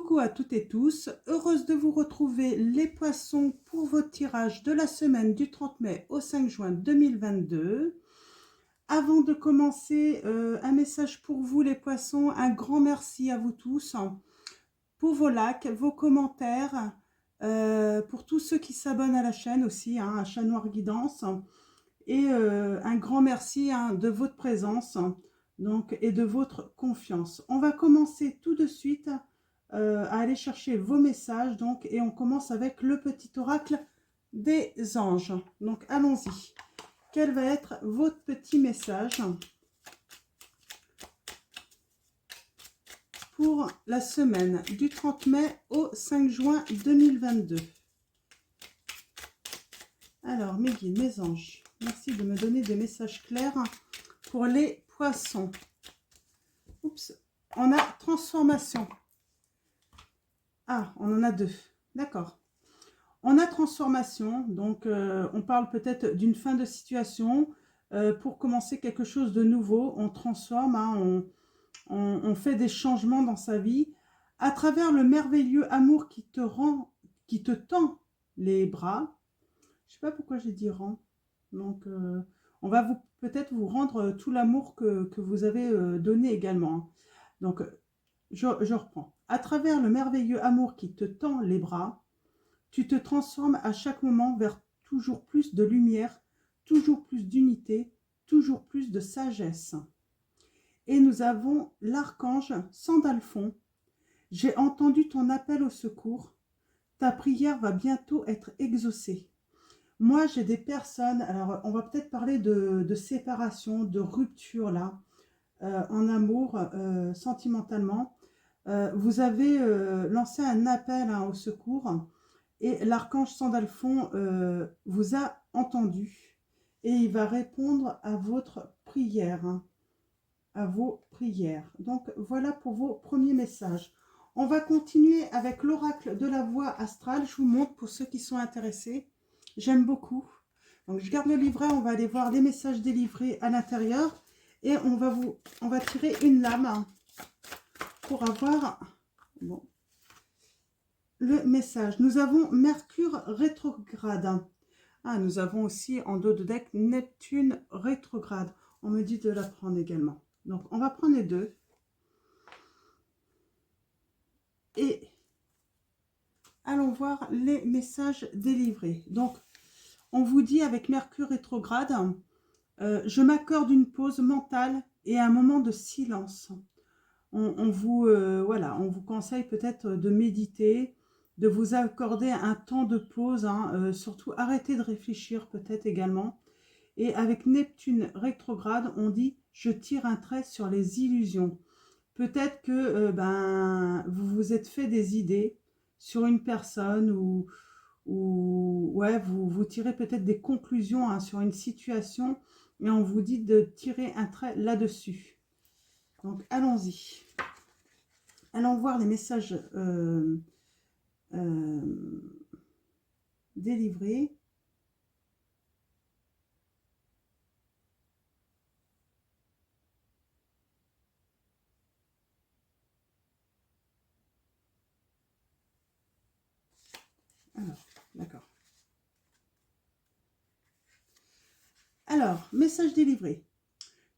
Coucou à toutes et tous, heureuse de vous retrouver les poissons pour votre tirage de la semaine du 30 mai au 5 juin 2022. Avant de commencer, un message pour vous les poissons, un grand merci à vous tous pour vos likes, vos commentaires, pour tous ceux qui s'abonnent à la chaîne aussi, à Chat Noir Guidance, et un grand merci de votre présence donc, et de votre confiance. On va commencer tout de suite à aller chercher vos messages donc, et on commence avec le petit oracle des anges. Donc allons-y. Quel va être votre petit message pour la semaine du 30 mai au 5 juin 2022? Alors, mes guides, mes anges, merci de me donner des messages clairs pour les poissons. Oups, on a transformation. Ah, on en a deux. D'accord. On a transformation, donc on parle peut-être d'une fin de situation. Pour commencer quelque chose de nouveau, on transforme, on fait des changements dans sa vie à travers le merveilleux amour qui te tend les bras. Je ne sais pas pourquoi j'ai dit rend. Donc, on va peut-être vous rendre tout l'amour que vous avez donné également. Donc, je reprends. À travers le merveilleux amour qui te tend les bras, tu te transformes à chaque moment vers toujours plus de lumière, toujours plus d'unité, toujours plus de sagesse. Et nous avons l'archange Sandalphon. J'ai entendu ton appel au secours. Ta prière va bientôt être exaucée. Moi, j'ai des personnes, alors on va peut-être parler de séparation, de rupture là, en amour, sentimentalement. Vous avez lancé un appel au secours et l'archange Sandalphon vous a entendu et il va répondre à votre prière, à vos prières. Donc voilà pour vos premiers messages. On va continuer avec l'oracle de la voix astrale. Je vous montre pour ceux qui sont intéressés. J'aime beaucoup. Donc je garde le livret, on va aller voir les messages délivrés à l'intérieur et on va tirer une lame pour avoir le message. Nous avons Mercure rétrograde. Ah, nous avons aussi en dos de deck Neptune rétrograde. On me dit de la prendre également. Donc on va prendre les deux. Et allons voir les messages délivrés. Donc on vous dit avec Mercure rétrograde, je m'accorde une pause mentale et un moment de silence. On vous conseille peut-être de méditer, de vous accorder un temps de pause, surtout arrêtez de réfléchir peut-être également. Et avec Neptune rétrograde, on dit « je tire un trait sur les illusions ». Peut-être que vous vous êtes fait des idées sur une personne ou ouais, vous tirez peut-être des conclusions sur une situation et on vous dit de tirer un trait là-dessus. Donc allons-y. Allons voir les messages délivrés. Alors, d'accord. Alors, message délivré.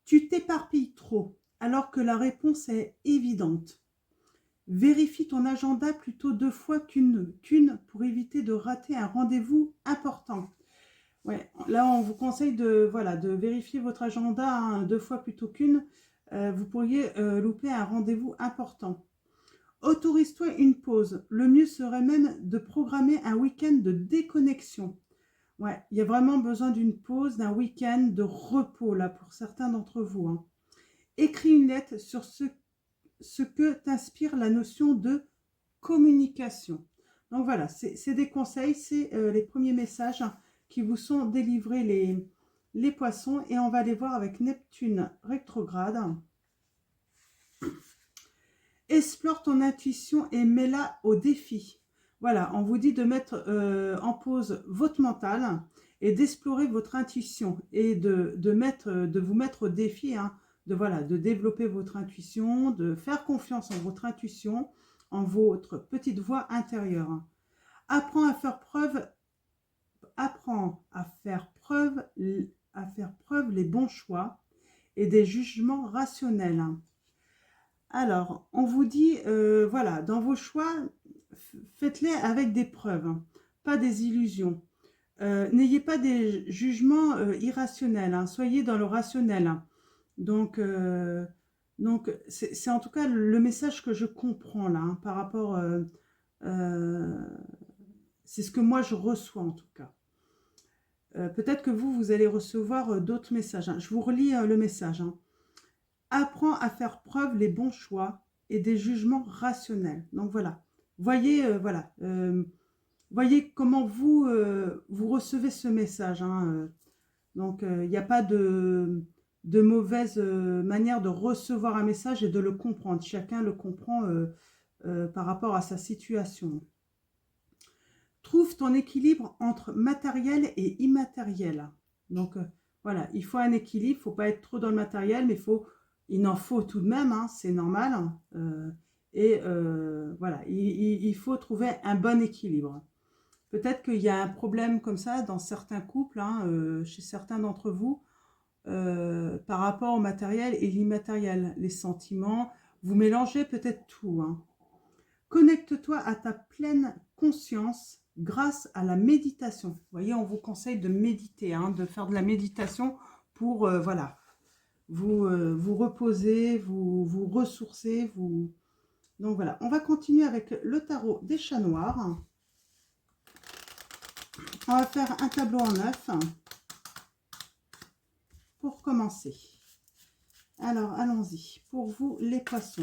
Tu t'éparpilles trop alors que la réponse est évidente. Vérifie ton agenda plutôt 2 fois qu'une pour éviter de rater un rendez-vous important. Ouais, là, on vous conseille de vérifier votre agenda 2 fois plutôt qu'une. Vous pourriez louper un rendez-vous important. Autorise-toi une pause. Le mieux serait même de programmer un week-end de déconnexion. Ouais, il y a vraiment besoin d'une pause, d'un week-end de repos là pour certains d'entre vous. Écris une lettre sur ce que t'inspire la notion de communication. Donc voilà, c'est des conseils, c'est les premiers messages qui vous sont délivrés les poissons et on va les voir avec Neptune rétrograde. Explore ton intuition et mets-la au défi. Voilà, on vous dit de mettre en pause votre mental et d'explorer votre intuition et de vous mettre au défi, de développer votre intuition, de faire confiance en votre intuition en votre petite voix intérieure. Apprends à faire preuve, apprends à faire preuve les bons choix et des jugements rationnels. Alors, on vous dit, voilà, dans vos choix, faites-les avec des preuves, hein, pas des illusions. N'ayez pas des jugements irrationnels, hein, soyez dans le rationnel. Hein. Donc, c'est en tout cas le message que je comprends là, hein, par rapport... euh, c'est ce que moi je reçois en tout cas. Peut-être que vous allez recevoir d'autres messages. Hein. Je vous relis le message. Hein. Apprends à faire preuve les bons choix et des jugements rationnels. Donc voilà. Voyez, voilà. Voyez comment vous recevez ce message. Hein. Donc, il n'y a pas de mauvaise manière de recevoir un message et de le comprendre. Chacun le comprend par rapport à sa situation. Trouve ton équilibre entre matériel et immatériel. Donc, voilà, il faut un équilibre. Il ne faut pas être trop dans le matériel, mais il en faut tout de même, hein, c'est normal. Voilà, il faut trouver un bon équilibre. Peut-être qu'il y a un problème comme ça dans certains couples, hein, chez certains d'entre vous, par rapport au matériel et l'immatériel, les sentiments. Vous mélangez peut-être tout. Hein. Connecte-toi à ta pleine conscience grâce à la méditation. Vous voyez, on vous conseille de méditer, hein, de faire de la méditation pour voilà, vous reposer, vous ressourcer. Donc voilà, on va continuer avec le tarot des chats noirs. On va faire un tableau en 9 pour commencer. Alors, allons-y. Pour vous, les poissons,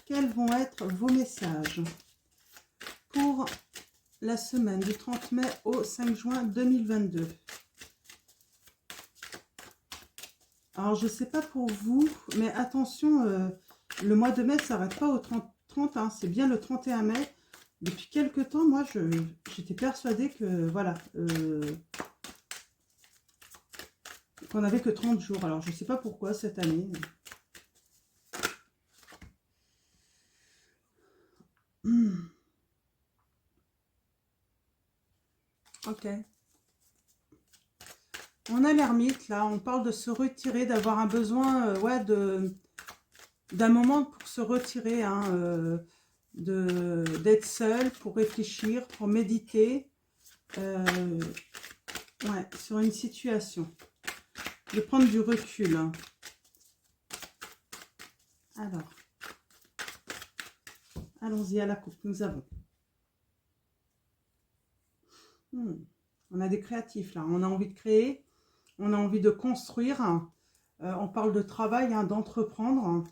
quels vont être vos messages pour la semaine du 30 mai au 5 juin 2022? Alors, je ne sais pas pour vous, mais attention, le mois de mai ne s'arrête pas au 30, hein, c'est bien le 31 mai. Depuis quelques temps, moi, j'étais persuadée que, voilà, qu'on n'avait que 30 jours. Alors, je ne sais pas pourquoi cette année. Ok. On a l'ermite, là. On parle de se retirer, d'avoir un besoin, ouais, d'un moment pour se retirer, hein, d'être seul, pour réfléchir, pour méditer. Ouais, sur une situation. De prendre du recul. Hein. Alors, allons-y à la coupe. Nous avons. On a des créatifs là. On a envie de créer. On a envie de construire. On parle de travail, hein, d'entreprendre.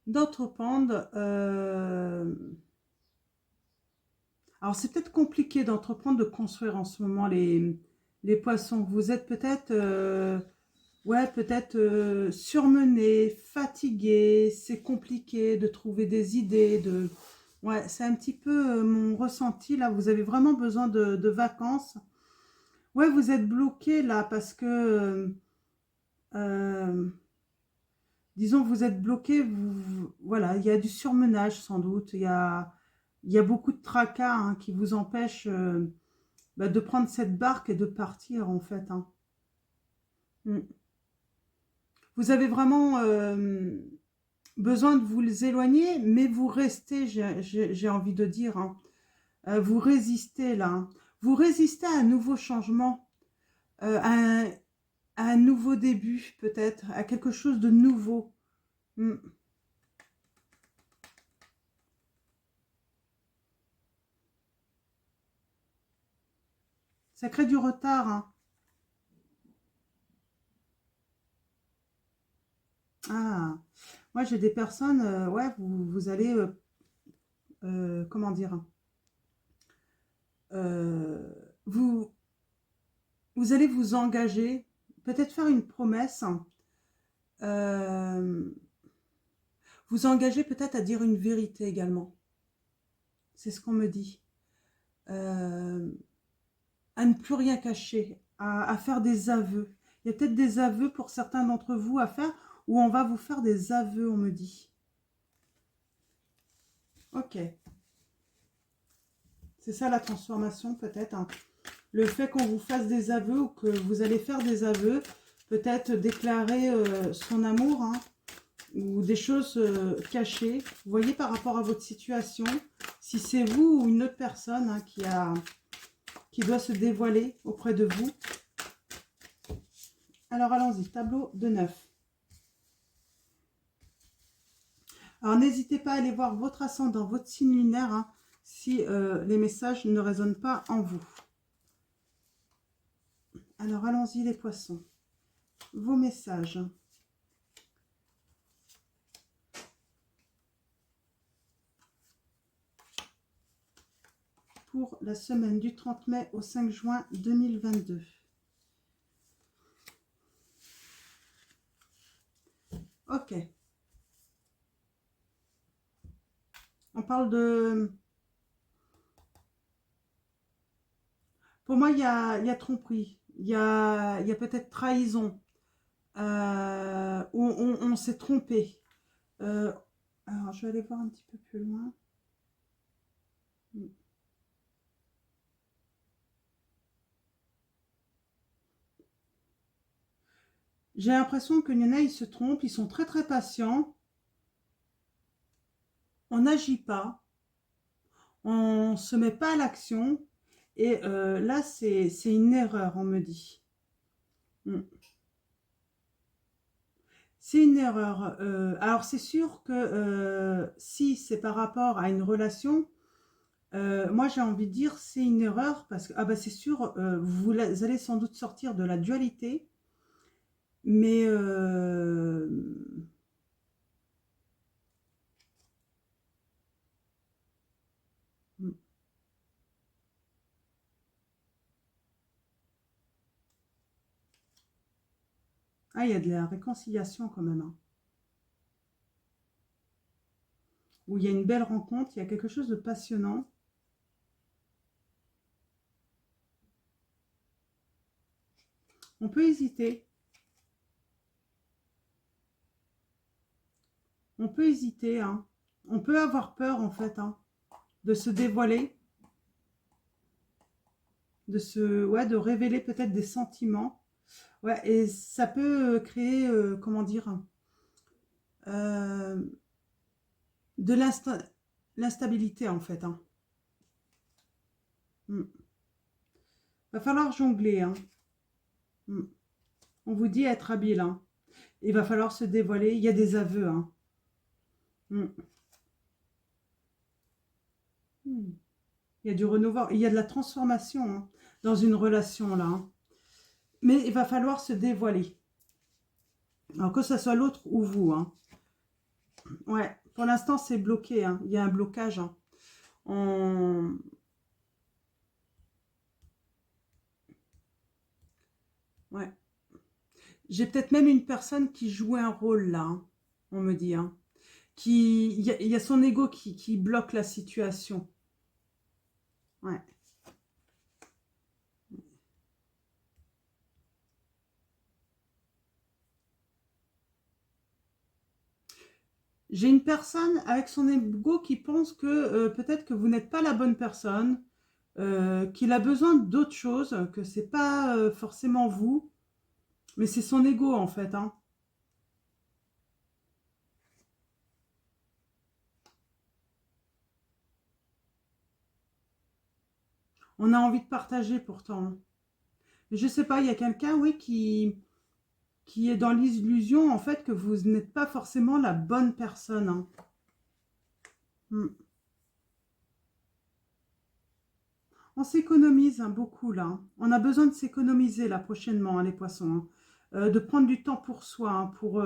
D'entreprendre. Alors, c'est peut-être compliqué d'entreprendre, de construire en ce moment les poissons. Vous êtes peut-être... ouais, peut-être surmené, fatigué, c'est compliqué de trouver des idées. Ouais, c'est un petit peu mon ressenti là. Vous avez vraiment besoin de vacances. Ouais, vous êtes bloqué là parce que, euh, disons, vous êtes bloqué. Voilà, il y a du surmenage sans doute. Il y a beaucoup de tracas, hein, qui vous empêchent de prendre cette barque et de partir en fait. Hein. Mm. Vous avez vraiment besoin de vous éloigner, mais vous restez, j'ai envie de dire, hein. Vous résistez là. Hein. Vous résistez à un nouveau changement, à un nouveau début peut-être, à quelque chose de nouveau. Hmm. Ça crée du retard. Hein. Ah, moi j'ai des personnes, ouais, vous allez, comment dire, euh, vous, vous allez vous engager, peut-être faire une promesse, euh, vous engager peut-être à dire une vérité également. C'est ce qu'on me dit. À ne plus rien cacher, à faire des aveux. Il y a peut-être des aveux pour certains d'entre vous à faire, où on va vous faire des aveux, on me dit. Ok. C'est ça la transformation peut-être, hein. Le fait qu'on vous fasse des aveux ou que vous allez faire des aveux, peut-être déclarer son amour, hein, ou des choses cachées. Vous voyez par rapport à votre situation, si c'est vous ou une autre personne, hein, qui doit se dévoiler auprès de vous. Alors allons-y, tableau de 9. Alors n'hésitez pas à aller voir votre ascendant, votre signe lunaire, hein, si les messages ne résonnent pas en vous. Alors allons-y les poissons. Vos messages. Pour la semaine du 30 mai au 5 juin 2022. Ok. On parle de... Pour moi, il y a tromperie. Il y a peut-être trahison. Où on s'est trompé. Alors, je vais aller voir un petit peu plus loin. J'ai l'impression qu'il y en a, ils se trompent. Ils sont très, très patients. On n'agit pas. On ne se met pas à l'action. Et là, c'est une erreur, on me dit. C'est une erreur. Alors, c'est sûr que si c'est par rapport à une relation, moi, j'ai envie de dire c'est une erreur parce que, ah bah, c'est sûr, vous allez sans doute sortir de la dualité, mais ah, il y a de la réconciliation quand même, hein. Où il y a une belle rencontre, il y a quelque chose de passionnant. On peut hésiter. On peut hésiter, hein. On peut avoir peur, en fait, hein, de se dévoiler, de révéler peut-être des sentiments. Ouais, et ça peut créer, comment dire, euh, de l'instabilité, en fait, hein. Va falloir jongler, hein. On vous dit être habile, hein. Il va falloir se dévoiler. Il y a des aveux, hein. Il y a du renouveau, il y a de la transformation, hein, dans une relation, là, hein. Mais il va falloir se dévoiler. Alors que ce soit l'autre ou vous, hein. Ouais, pour l'instant, c'est bloqué, hein. Il y a un blocage, hein. Ouais. J'ai peut-être même une personne qui jouait un rôle, là, hein, on me dit, hein. Il y a son ego qui bloque la situation. Ouais. J'ai une personne avec son ego qui pense que peut-être que vous n'êtes pas la bonne personne, qu'il a besoin d'autre chose, que c'est pas forcément vous, mais c'est son ego en fait, hein. On a envie de partager pourtant. Mais je sais pas, il y a quelqu'un, oui, qui est dans l'illusion en fait que vous n'êtes pas forcément la bonne personne, hein. On s'économise, hein, beaucoup là, hein. On a besoin de s'économiser là prochainement, hein, les poissons, hein. De prendre du temps pour soi, hein, pour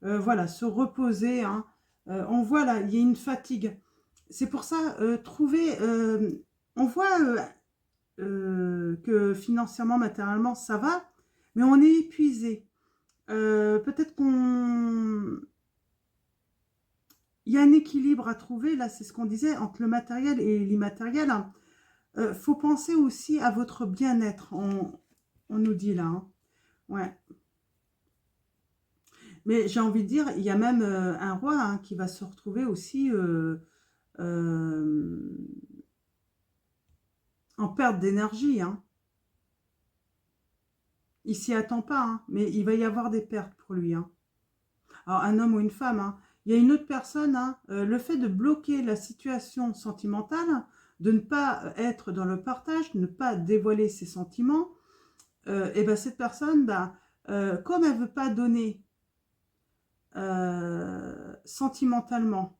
voilà, se reposer, hein. On voit là, il y a une fatigue. C'est pour ça, trouver... on voit que financièrement, matériellement, ça va, mais on est épuisé. Peut-être qu'on... Il y a un équilibre à trouver, là, c'est ce qu'on disait, entre le matériel et l'immatériel, hein. Faut penser aussi à votre bien-être, on nous dit là, hein. Ouais. Mais j'ai envie de dire, il y a même un roi hein, qui va se retrouver aussi euh, en perte d'énergie. Hein. Il s'y attend pas, hein, mais il va y avoir des pertes pour lui. Hein. Alors, un homme ou une femme. Hein. Il y a une autre personne, hein, le fait de bloquer la situation sentimentale, de ne pas être dans le partage, de ne pas dévoiler ses sentiments, et ben cette personne, bah, comme elle ne veut pas donner sentimentalement,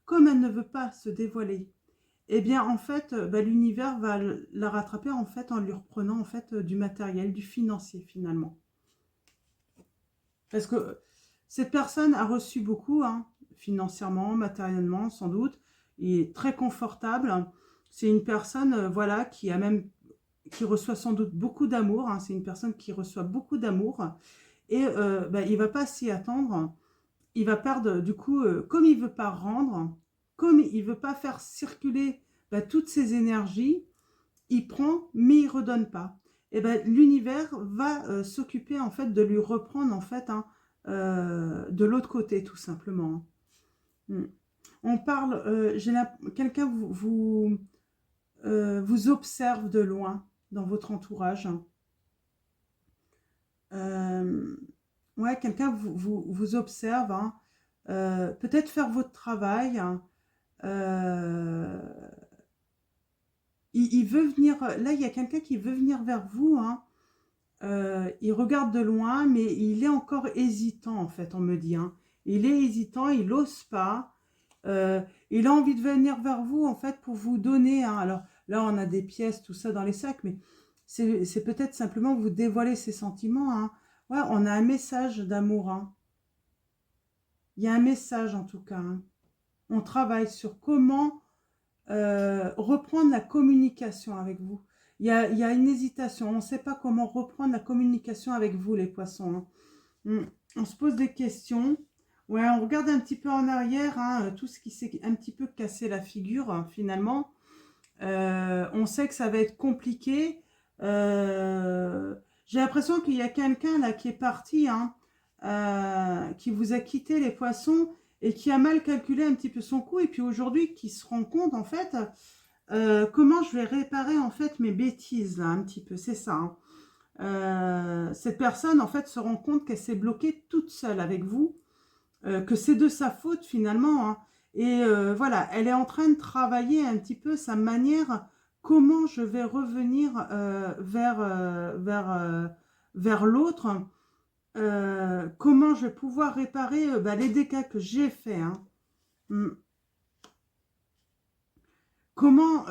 comme elle ne veut pas se dévoiler, eh bien en fait, bah, l'univers va la rattraper en fait en lui reprenant en fait du matériel, du financier finalement. Parce que cette personne a reçu beaucoup, hein, financièrement, matériellement, sans doute. Il est très confortable. C'est une personne, voilà, qui reçoit sans doute beaucoup d'amour. Hein. C'est une personne qui reçoit beaucoup d'amour. Et bah, il ne va pas s'y attendre. Il va perdre, du coup, comme il ne veut pas rendre, comme il ne veut pas faire circuler bah, toutes ses énergies, il prend, mais il ne redonne pas. Et ben, l'univers va s'occuper en fait de lui reprendre en fait hein, de l'autre côté tout simplement. On parle, quelqu'un vous observe de loin dans votre entourage. Ouais, quelqu'un vous observe, hein, peut-être faire votre travail. Hein, il veut venir, là il y a quelqu'un qui veut venir vers vous, hein, il regarde de loin, mais il est encore hésitant, en fait, on me dit. Hein. Il est hésitant, il n'ose pas. Il a envie de venir vers vous, en fait, pour vous donner. Hein. Alors là, on a des pièces, tout ça dans les sacs, mais c'est peut-être simplement vous dévoiler ses sentiments. Hein. Ouais, on a un message d'amour. Hein. Il y a un message, en tout cas. Hein. On travaille sur comment reprendre la communication avec vous. Il y a une hésitation. On ne sait pas comment reprendre la communication avec vous, les poissons. Hein. On se pose des questions. Ouais, on regarde un petit peu en arrière, hein, tout ce qui s'est un petit peu cassé la figure, hein, finalement. On sait que ça va être compliqué. J'ai l'impression qu'il y a quelqu'un là qui est parti, hein, qui vous a quitté, les poissons, et qui a mal calculé un petit peu son coup, et puis aujourd'hui qui se rend compte, en fait, comment je vais réparer en fait mes bêtises là un petit peu, c'est ça. Hein. Cette personne en fait se rend compte qu'elle s'est bloquée toute seule avec vous, que c'est de sa faute finalement. Hein. Et voilà, elle est en train de travailler un petit peu sa manière, comment je vais revenir vers l'autre, comment je vais pouvoir réparer bah, les dégâts que j'ai faits. Hein. Comment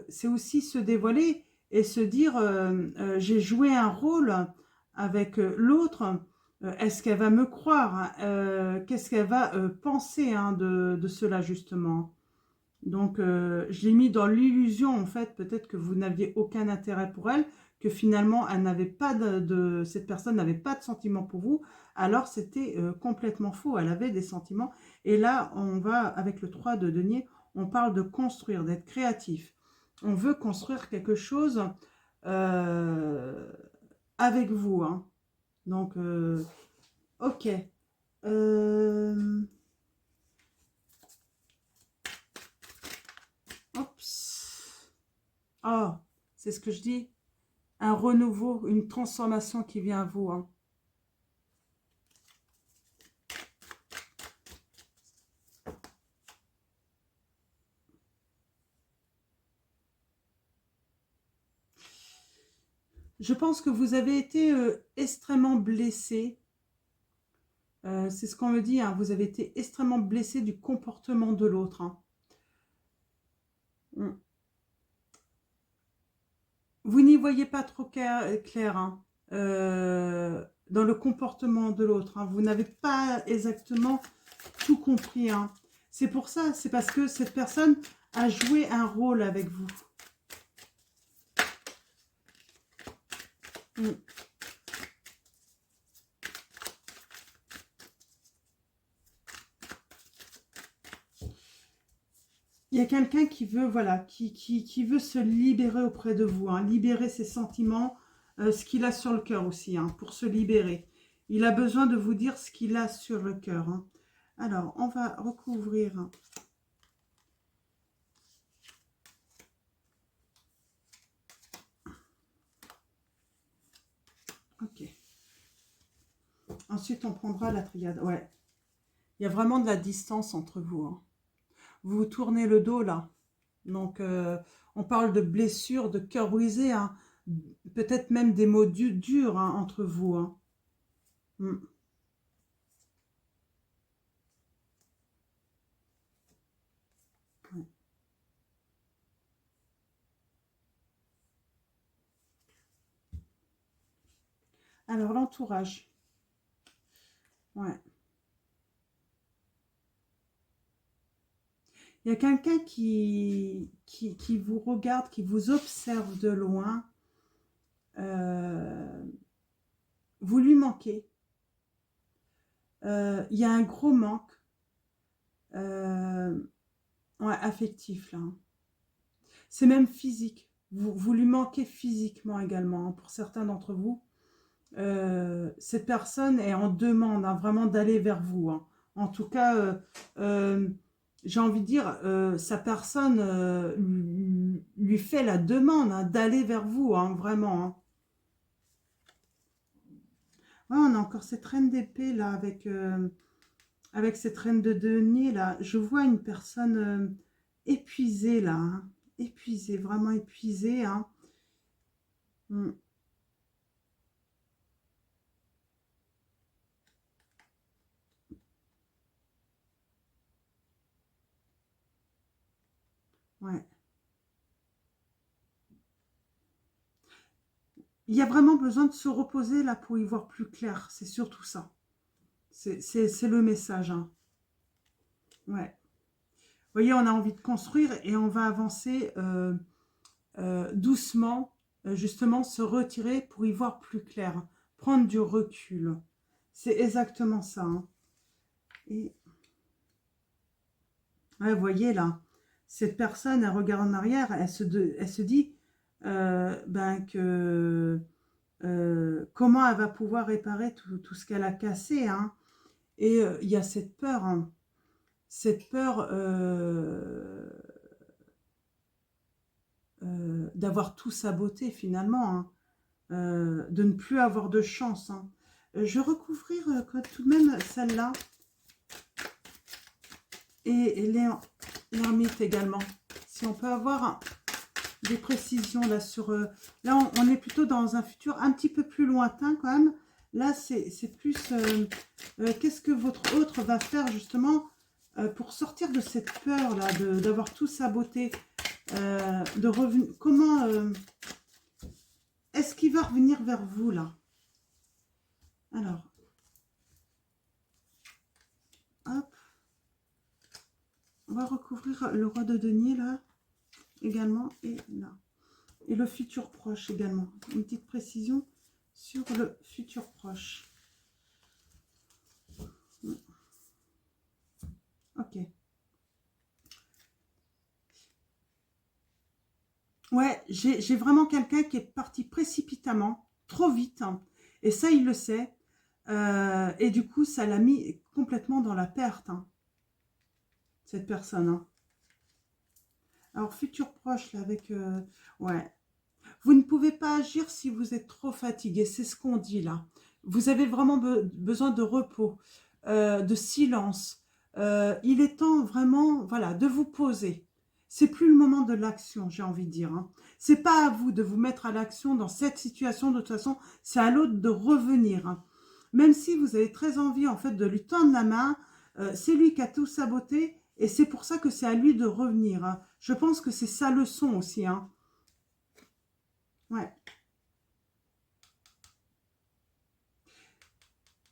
c'est aussi se dévoiler et se dire j'ai joué un rôle avec l'autre, est-ce qu'elle va me croire, hein, qu'est-ce qu'elle va penser hein, de cela justement. Donc je l'ai mis dans l'illusion en fait, peut-être que vous n'aviez aucun intérêt pour elle, que finalement elle n'avait pas cette personne n'avait pas de sentiments pour vous, alors c'était complètement faux, elle avait des sentiments. Et là on va avec le 3 de denier, on parle de construire, d'être créatif. On veut construire quelque chose euh, avec vous. Hein. Donc ok. Oups. Oh, c'est ce que je dis. Un renouveau, une transformation qui vient à vous. Hein. Je pense que vous avez été extrêmement blessé. C'est ce qu'on me dit. Hein. Vous avez été extrêmement blessé du comportement de l'autre. Hein. Vous n'y voyez pas trop clair. Hein. Dans le comportement de l'autre. Hein. Vous n'avez pas exactement tout compris. Hein. C'est pour ça, c'est parce que cette personne a joué un rôle avec vous. Il y a quelqu'un qui veut, voilà, qui veut se libérer auprès de vous, hein, libérer ses sentiments, ce qu'il a sur le cœur aussi, hein, pour se libérer. Il a besoin de vous dire ce qu'il a sur le cœur. Hein. Alors, on va recouvrir. Ok. Ensuite, on prendra la triade. Ouais. Il y a vraiment de la distance entre vous. Hein. Vous vous tournez le dos, là. Donc, on parle de blessures, de cœur brisé. Hein. Peut-être même des mots durs hein, entre vous. Hein. Mm. Ouais. Alors, l'entourage. Ouais. Il y a quelqu'un qui vous regarde, qui vous observe de loin. Vous lui manquez. Il y a un gros manque ouais, affectif là. C'est même physique. Vous lui manquez physiquement également. Hein, pour certains d'entre vous, cette personne est en demande hein, vraiment d'aller vers vous. Hein. En tout cas, j'ai envie de dire, sa personne lui fait la demande hein, d'aller vers vous, hein, vraiment. Hein. Ouais, on a encore cette reine d'épée là, avec cette reine de denier là. Je vois une personne épuisée là, hein. Épuisée, vraiment épuisée. Hein. Mm. Ouais. Il y a vraiment besoin de se reposer là pour y voir plus clair. C'est surtout ça. C'est le message. Hein. Ouais. Vous voyez, on a envie de construire et on va avancer doucement, justement se retirer pour y voir plus clair. Prendre du recul. C'est exactement ça. Hein. Et ouais, vous voyez là, cette personne, elle regarde en arrière, elle se dit ben que comment elle va pouvoir réparer tout ce qu'elle a cassé. Hein. Et il y a cette peur, hein, cette peur d'avoir tout saboté finalement, hein, de ne plus avoir de chance. Hein. Je vais recouvrir tout de même celle-là et l'ermite également. Si on peut avoir des précisions là sur... là, on est plutôt dans un futur un petit peu plus lointain quand même. Là, c'est plus... qu'est-ce que votre autre va faire justement pour sortir de cette peur là, d'avoir tout saboté, de revenir... Comment... est-ce qu'il va revenir vers vous là? Alors, hop. On va recouvrir le roi de denier là, également, et là. Et le futur proche également. Une petite précision sur le futur proche. Ok. Ouais, j'ai vraiment quelqu'un qui est parti précipitamment, trop vite, hein, et ça, il le sait. Et du coup, ça l'a mis complètement dans la perte, hein, cette personne. Hein. Alors, futur proche, là, avec... ouais. Vous ne pouvez pas agir si vous êtes trop fatigué, c'est ce qu'on dit là. Vous avez vraiment besoin de repos, de silence. Il est temps vraiment, voilà, de vous poser. C'est plus le moment de l'action, j'ai envie de dire. Hein. C'est pas à vous de vous mettre à l'action dans cette situation. De toute façon, c'est à l'autre de revenir. Hein. Même si vous avez très envie en fait de lui tendre la main, c'est lui qui a tout saboté et c'est pour ça que c'est à lui de revenir. Hein. Je pense que c'est sa leçon aussi. Hein. Ouais.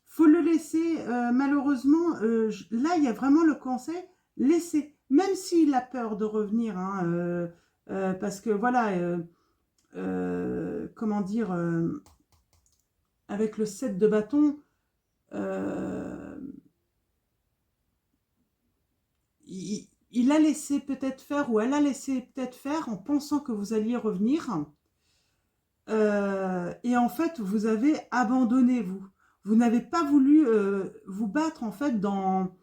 Faut le laisser, malheureusement, là, il y a vraiment le conseil, laisser, même s'il a peur de revenir, hein, parce que voilà, comment dire, avec le 7 de bâton, il a laissé peut-être faire, ou elle a laissé peut-être faire, en pensant que vous alliez revenir, et en fait, vous avez abandonné, vous. vous n'avez pas voulu vous battre en fait dans...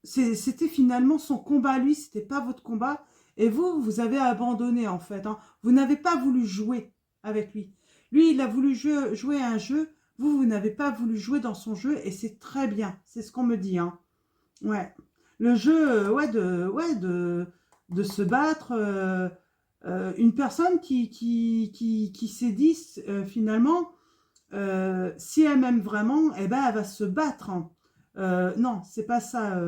C'était finalement son combat à lui, c'était pas votre combat. Et vous, vous avez abandonné en fait, hein. Vous n'avez pas voulu jouer avec lui. Lui, il a voulu jouer à un jeu. Vous, vous n'avez pas voulu jouer dans son jeu et c'est très bien. C'est ce qu'on me dit, hein. Ouais. Le jeu, de se battre. Une personne qui s'est dit finalement, si elle m'aime vraiment, eh ben, elle va se battre, hein. Non, c'est pas ça.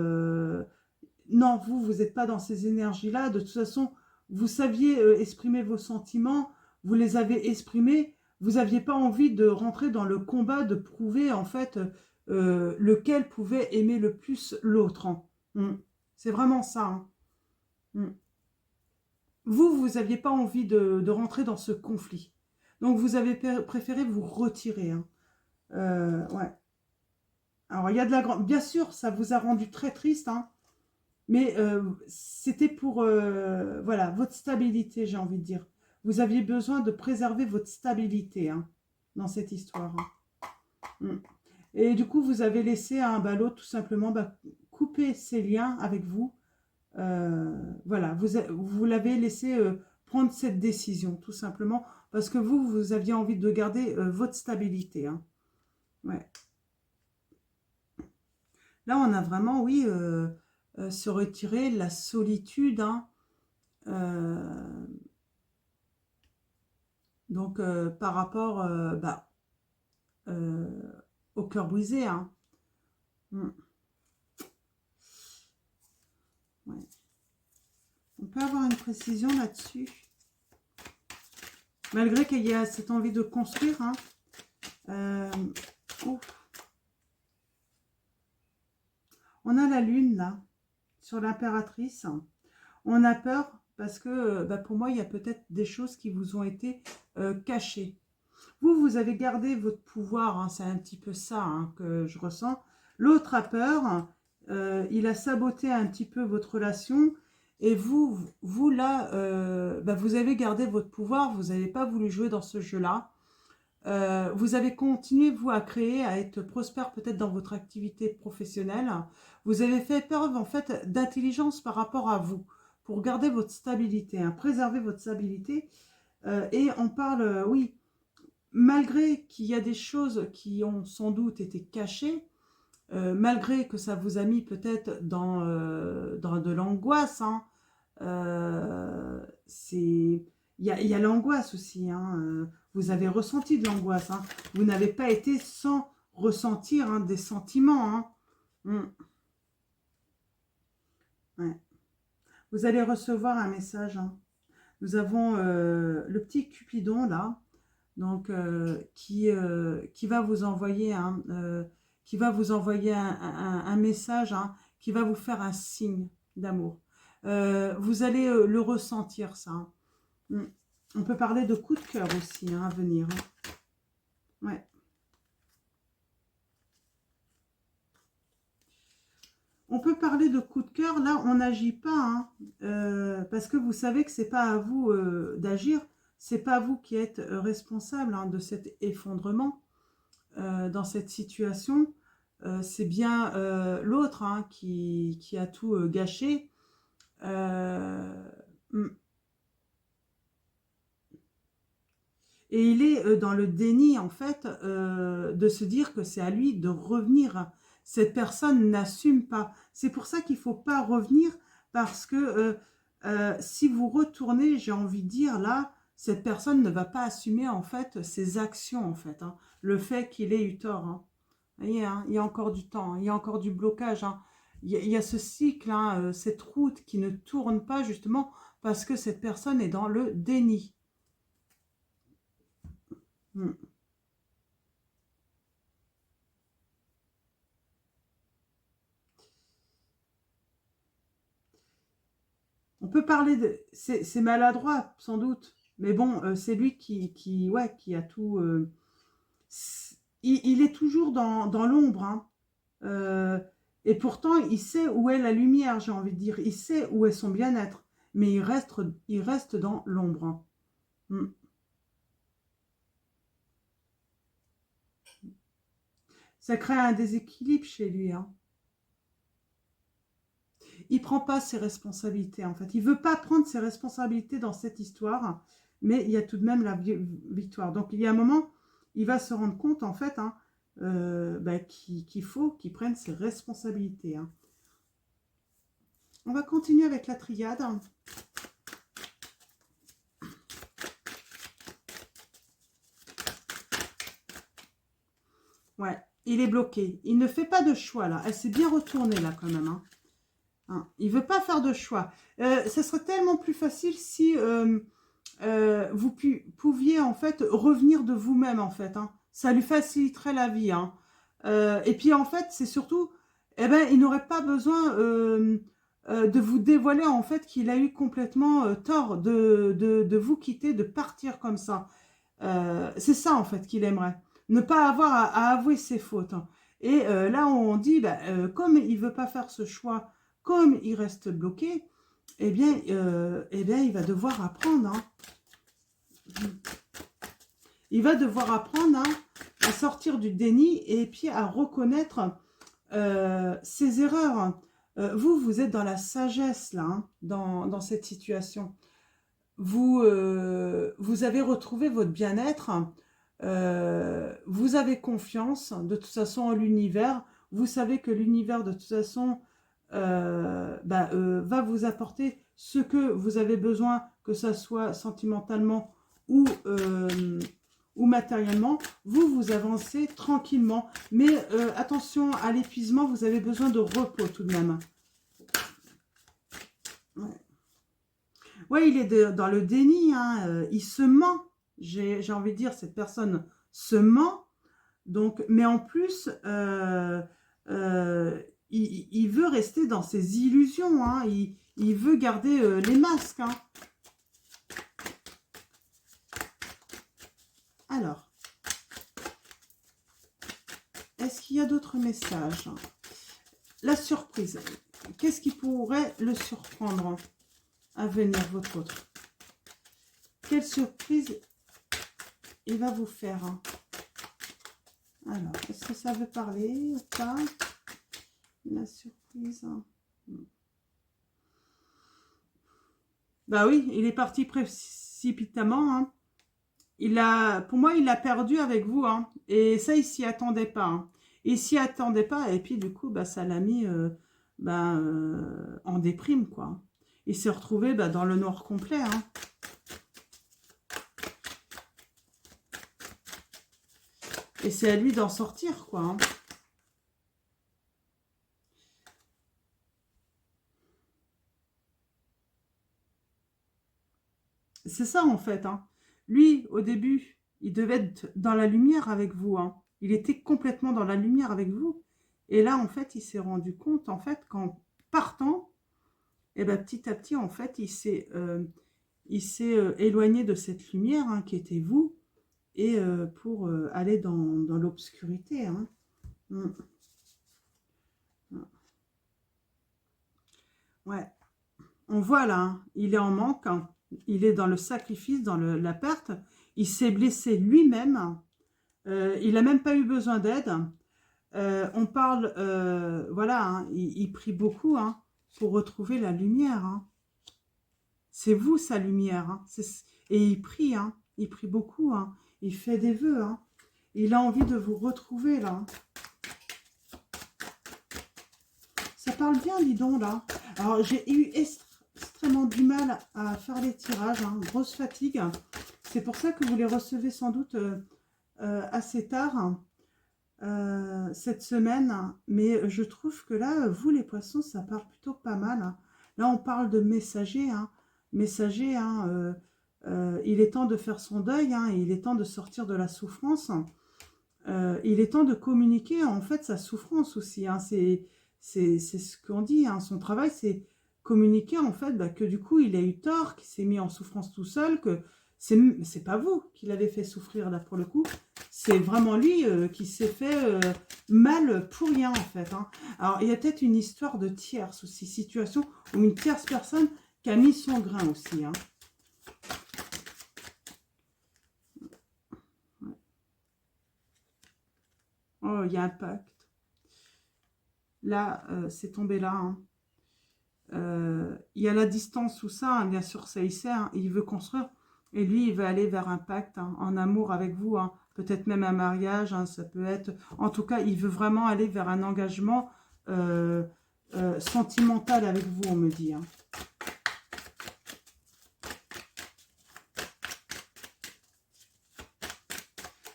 Non, vous n'êtes pas dans ces énergies-là. De toute façon, vous saviez exprimer vos sentiments, vous les avez exprimés. Vous n'aviez pas envie de rentrer dans le combat, de prouver en fait lequel pouvait aimer le plus l'autre, hein. Mm. C'est vraiment ça, hein. Mm. Vous n'aviez pas envie de rentrer dans ce conflit. Donc, vous avez préféré vous retirer, hein. Ouais. Alors, il y a de la grande... Bien sûr, ça vous a rendu très triste, hein, mais c'était pour voilà, votre stabilité, j'ai envie de dire. Vous aviez besoin de préserver votre stabilité, hein, dans cette histoire, hein. Mm. Et du coup, vous avez laissé bah, l'autre tout simplement couper ses liens avec vous. Voilà, vous l'avez laissé prendre cette décision, tout simplement, parce que vous aviez envie de garder votre stabilité, hein. Ouais. Là, on a vraiment, oui, se retirer, la solitude, hein. Euh, donc, par rapport euh, au cœur brisé, hein. Mm. Ouais. On peut avoir une précision là-dessus, malgré qu'il y a cette envie de construire, hein. Ouf. On a la lune, là, sur l'impératrice. On a peur parce que, pour moi, il y a peut-être des choses qui vous ont été cachées. Vous avez gardé votre pouvoir, hein, c'est un petit peu ça, hein, que je ressens. L'autre a peur, il a saboté un petit peu votre relation. Et vous là, vous avez gardé votre pouvoir, vous n'avez pas voulu jouer dans ce jeu-là. Vous avez continué, vous, à créer, à être prospère peut-être dans votre activité professionnelle. Vous avez fait preuve, en fait, d'intelligence par rapport à vous, pour garder votre stabilité, hein, préserver votre stabilité. Et on parle, oui, malgré qu'il y a des choses qui ont sans doute été cachées, malgré que ça vous a mis peut-être dans de l'angoisse, hein, il y a l'angoisse aussi, hein, vous avez ressenti de l'angoisse, hein. Vous n'avez pas été sans ressentir, hein, des sentiments, hein. Mm. Ouais. Vous allez recevoir un message, hein. Nous avons le petit Cupidon là, donc qui va vous envoyer un message, hein, qui va vous faire un signe d'amour. Vous allez le ressentir, ça, hein. Mm. On peut parler de coup de cœur aussi, hein, à venir, hein. Ouais. On peut parler de coup de cœur, là on n'agit pas, hein, parce que vous savez que c'est pas à vous d'agir, c'est pas vous qui êtes responsable, hein, de cet effondrement dans cette situation. C'est bien l'autre, hein, qui a tout gâché. Mm. Et il est dans le déni, en fait, de se dire que c'est à lui de revenir. Cette personne n'assume pas. C'est pour ça qu'il ne faut pas revenir, parce que si vous retournez, j'ai envie de dire, là, cette personne ne va pas assumer, en fait, ses actions, en fait, hein. Le fait qu'il ait eu tort, hein. Vous voyez, hein, il y a encore du temps, hein, il y a encore du blocage, hein. Il y a ce cycle, hein, cette route qui ne tourne pas, justement, parce que cette personne est dans le déni. Hmm. On peut parler de... C'est maladroit, sans doute. Mais bon, c'est lui ouais, qui a tout... il est toujours dans l'ombre, hein. Euh, et pourtant, il sait où est la lumière, j'ai envie de dire. Il sait où est son bien-être. Mais il reste dans l'ombre, hein. Mm. Ça crée un déséquilibre chez lui. Hein. Il ne prend pas ses responsabilités, en fait. Il ne veut pas prendre ses responsabilités dans cette histoire, mais il y a tout de même la victoire. Donc, il y a un moment, il va se rendre compte, en fait, hein, qu'il faut qu'il prenne ses responsabilités. Hein. On va continuer avec la triade. Ouais, il est bloqué. Il ne fait pas de choix, là. Elle s'est bien retournée, là, quand même. Hein. Hein, il ne veut pas faire de choix. Ça serait tellement plus facile si vous pouviez, en fait, revenir de vous-même, en fait. Hein. Ça lui faciliterait la vie. Hein. Et puis, en fait, c'est surtout, eh ben, il n'aurait pas besoin de vous dévoiler, en fait, qu'il a eu complètement tort de vous quitter, de partir comme ça. C'est ça, en fait, qu'il aimerait. Ne pas avoir à avouer ses fautes. Hein. Et là, on dit, bah, comme il ne veut pas faire ce choix, comme il reste bloqué, eh bien, il va devoir apprendre. Hein. Il va devoir apprendre hein, à sortir du déni et puis à reconnaître ses erreurs. Vous êtes dans la sagesse, là, hein, dans cette situation. Vous avez retrouvé votre bien-être. Vous avez confiance, de toute façon, en l'univers. Vous savez que l'univers, de toute façon, va vous apporter ce que vous avez besoin, que ce soit sentimentalement ou matériellement. Vous avancez tranquillement. Mais attention à l'épuisement, vous avez besoin de repos tout de même. Ouais. Ouais, il est dans le déni, hein, il se ment. J'ai envie de dire, cette personne se ment. Donc, mais en plus, il veut rester dans ses illusions. Hein, il veut garder les masques. Hein. Alors, est-ce qu'il y a d'autres messages? La surprise. Qu'est-ce qui pourrait le surprendre à venir, votre autre? Quelle surprise il va vous faire? Alors, est-ce que ça veut parler ou pas? La surprise. Bah oui, il est parti précipitamment. Hein. Pour moi, il a perdu avec vous. Hein. Et ça, il s'y attendait pas. Hein. Il s'y attendait pas. Et puis, du coup, ça l'a mis en déprime, quoi. Il s'est retrouvé dans le noir complet. Hein. Et c'est à lui d'en sortir, quoi. Hein. C'est ça, en fait. Hein. Lui, au début, il devait être dans la lumière avec vous. Hein. Il était complètement dans la lumière avec vous. Et là, en fait, il s'est rendu compte, en fait, qu'en partant, petit à petit, en fait, il s'est éloigné de cette lumière hein, qui était vous. Et pour aller dans l'obscurité. Hein. Ouais. On voit là, hein, il est en manque. Hein. Il est dans le sacrifice, dans la perte. Il s'est blessé lui-même. Il n'a même pas eu besoin d'aide. On parle, voilà, hein, il prie beaucoup hein, pour retrouver la lumière. Hein. C'est vous, sa lumière. Hein. Et il prie beaucoup. Hein. Il fait des vœux. Hein. Il a envie de vous retrouver, là. Ça parle bien, dis donc, là. Alors, j'ai eu extrêmement du mal à faire les tirages. Hein. Grosse fatigue. C'est pour ça que vous les recevez sans doute assez tard cette semaine. Mais je trouve que là, vous, les poissons, ça part plutôt pas mal. Hein. Là, on parle de messager. Hein. Messager, hein, il est temps de faire son deuil. Hein, il est temps de sortir de la souffrance. Il est temps de communiquer en fait sa souffrance aussi. Hein. C'est ce qu'on dit. Hein. Son travail, c'est communiquer en fait que du coup, il a eu tort, qu'il s'est mis en souffrance tout seul, que c'est pas vous qui l'avez fait souffrir là pour le coup. C'est vraiment lui qui s'est fait mal pour rien en fait. Hein. Alors, il y a peut-être une histoire de tierce aussi, situation où une tierce personne qui a mis son grain aussi. Hein. Oh, il y a un pacte. Là, c'est tombé là. Hein. Il y a la distance, tout ça. Hein, bien sûr, ça y sert. Hein, il veut construire. Et lui, il veut aller vers un pacte, hein, en amour avec vous. Hein, peut-être même un mariage. Hein, ça peut être... En tout cas, il veut vraiment aller vers un engagement sentimental avec vous, on me dit. Hein.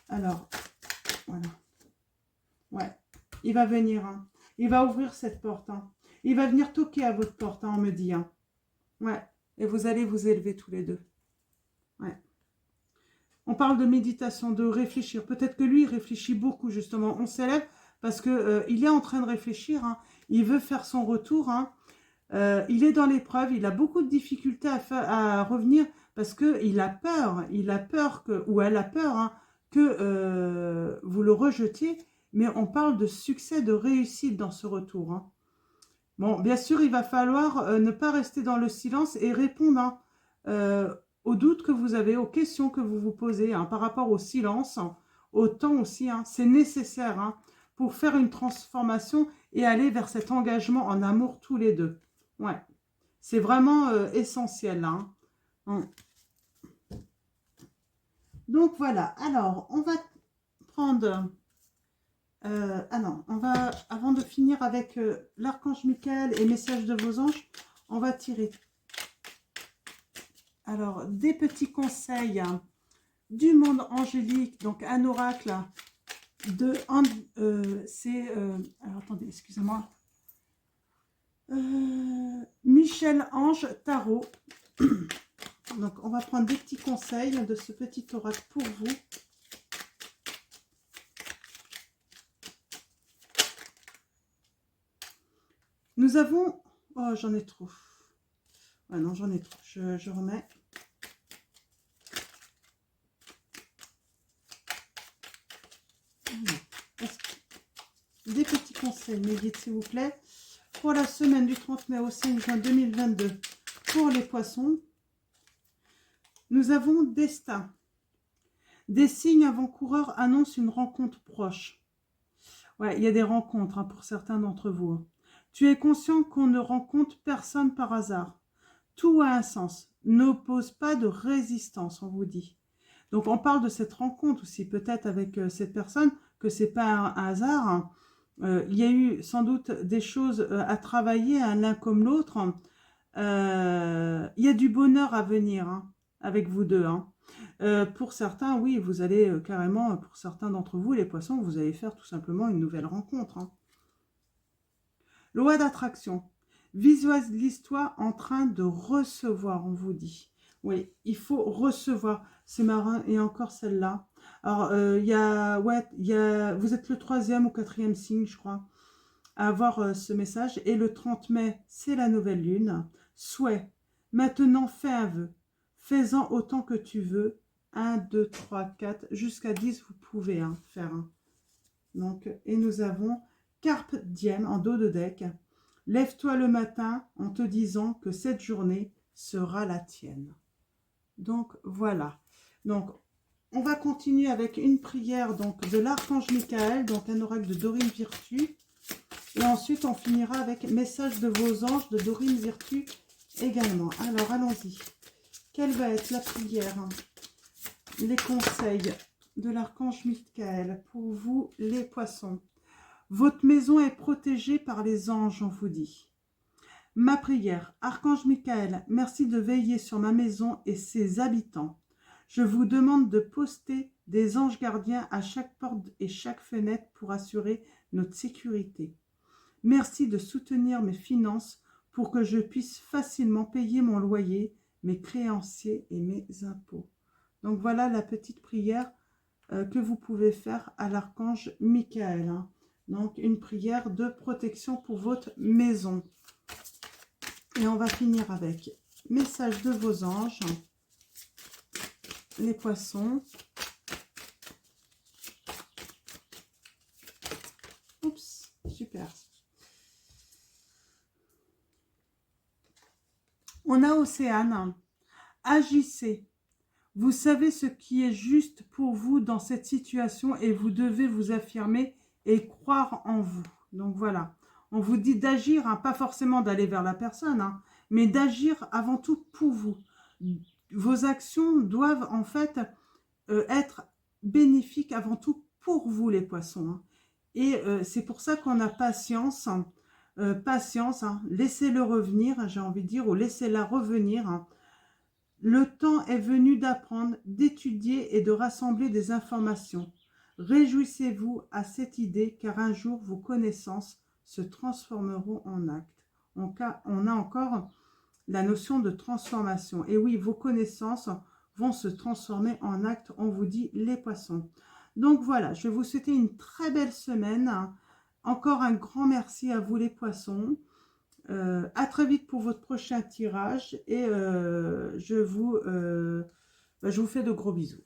Alors, voilà. Ouais, il va venir. Hein. Il va ouvrir cette porte. Hein. Il va venir toquer à votre porte, hein, on me dit. Hein. Ouais, et vous allez vous élever tous les deux. Ouais. On parle de méditation, de réfléchir. Peut-être que lui, il réfléchit beaucoup, justement. On s'élève parce que il est en train de réfléchir. Hein. Il veut faire son retour. Hein. Il est dans l'épreuve. Il a beaucoup de difficultés à revenir parce qu'il a peur. Il a peur que, ou elle a peur, hein, que vous le rejetiez. Mais on parle de succès, de réussite dans ce retour. Hein. Bon, bien sûr, il va falloir ne pas rester dans le silence et répondre, hein, aux doutes que vous avez, aux questions que vous vous posez, hein, par rapport au silence, hein, au temps aussi. Hein, c'est nécessaire, hein, pour faire une transformation et aller vers cet engagement en amour tous les deux. Ouais, c'est vraiment essentiel. Hein. Donc voilà, alors on va prendre... ah non, on va, avant de finir avec l'archange Michael et message de vos anges, on va tirer alors des petits conseils, hein, du monde angélique, donc un oracle de c'est alors attendez, excusez-moi, Michel Ange Tarot. Donc on va prendre des petits conseils de ce petit oracle pour vous. Nous avons... Oh, j'en ai trop. Ouais, non, j'en ai trop. Je remets. Des petits conseils, mes guides, s'il vous plaît. Pour la semaine du 30 mai au 5 juin 2022, pour les poissons, nous avons destin. Des signes avant-coureurs annoncent une rencontre proche. Ouais, il y a des rencontres, hein, pour certains d'entre vous. Hein. Tu es conscient qu'on ne rencontre personne par hasard. Tout a un sens. N'oppose pas de résistance, on vous dit. Donc, on parle de cette rencontre aussi, peut-être avec cette personne, que ce n'est pas un hasard. Hein. Il y a eu sans doute des choses à travailler, hein, l'un comme l'autre. Il y a du bonheur à venir, hein, avec vous deux. Hein. Pour certains, oui, vous allez carrément, pour certains d'entre vous, les poissons, vous allez faire tout simplement une nouvelle rencontre. Hein. Loi d'attraction. Visualise-toi en train de recevoir, on vous dit. Oui, il faut recevoir. C'est marrant, et encore celle-là. Alors, vous êtes le 3e ou 4e signe, je crois, à avoir ce message. Et le 30 mai, c'est la nouvelle lune. Souhait. Maintenant, fais un vœu. Fais-en autant que tu veux. 1, 2, 3, 4, jusqu'à 10, vous pouvez faire un. Donc, et nous avons Carpe Diem en dos de deck. Lève-toi le matin en te disant que cette journée sera la tienne. Donc, voilà. Donc, on va continuer avec une prière donc, de l'archange Michael, donc un oracle de Dorine Virtue. Et ensuite, on finira avec message de vos anges de Dorine Virtue également. Alors, allons-y. Quelle va être la prière, hein, les conseils de l'archange Michael pour vous, les poissons? Votre maison est protégée par les anges, on vous dit. Ma prière, archange Michael, merci de veiller sur ma maison et ses habitants. Je vous demande de poster des anges gardiens à chaque porte et chaque fenêtre pour assurer notre sécurité. Merci de soutenir mes finances pour que je puisse facilement payer mon loyer, mes créanciers et mes impôts. Donc voilà la petite prière que vous pouvez faire à l'archange Michael. Hein. Donc une prière de protection pour votre maison. Et on va finir avec message de vos anges, les poissons. Oups, super. On a Océane. Agissez. Vous savez ce qui est juste pour vous dans cette situation et vous devez vous affirmer et croire en vous. Donc voilà, on vous dit d'agir, hein, pas forcément d'aller vers la personne, hein, mais d'agir avant tout pour vous. Vos actions doivent en fait être bénéfiques avant tout pour vous les poissons. Hein. Et c'est pour ça qu'on a patience, hein, patience, hein, laissez-le revenir, j'ai envie de dire, ou laissez-la revenir. Hein. Le temps est venu d'apprendre, d'étudier et de rassembler des informations. Réjouissez-vous à cette idée, car un jour vos connaissances se transformeront en actes. On a encore la notion de transformation. Et oui, vos connaissances vont se transformer en actes, on vous dit les poissons. Donc voilà, je vais vous souhaiter une très belle semaine. Encore un grand merci à vous les poissons. À très vite pour votre prochain tirage et je vous fais de gros bisous.